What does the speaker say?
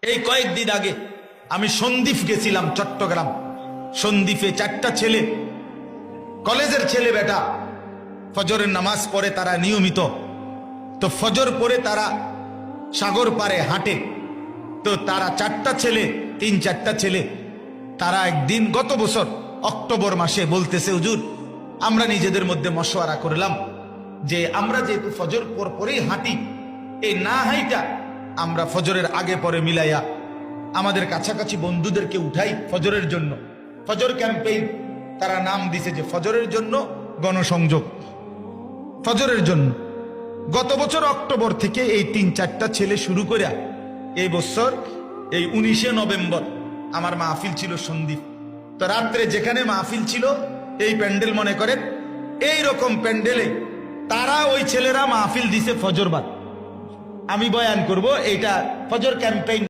এই কয়েকদিন আগে আমি সন্দ্বীপ গেছিলাম, চট্টগ্রাম। সন্দ্বীপে 4টা ছেলে, কলেজের ছেলে বেটা, ফজরের নামাজ পড়ে তারা নিয়মিত। তো ফজর পরে তারা সাগর পারে হাঁটে। তো তারা 4টা ছেলে, 3-4টা ছেলে, তারা একদিন গত বছর অক্টোবর মাসে বলতেছে, হুজুর আমরা নিজেদের মধ্যে মশওয়ারা করলাম যে আমরা যেহেতু ফজর পরেই হাঁটি, এই না হাইটা আমরা ফজরের আগে পরে মিলাইয়া আমাদের কাছাকাছি বন্ধুদেরকে উঠাই ফজরের জন্য। ফজর ক্যাম্পেইন তারা নাম দিছে যে ফজরের জন্য গণসংযোগ, ফজরের জন্য। গত বছর অক্টোবর থেকে এই 3-4টা ছেলে শুরু করে এই বছর এই 19শে নভেম্বর আমার মাহফিল ছিল সন্দ্বীপ। তো রাত্রে যেখানে মাহফিল ছিল এই প্যান্ডেল মনে করেন, এই রকম প্যান্ডেলে তারা ওই ছেলেরা মাহফিল দিছে ফজরবাদ। আমি বয়ান করব, এইটা ফজর ক্যাম্পেইন।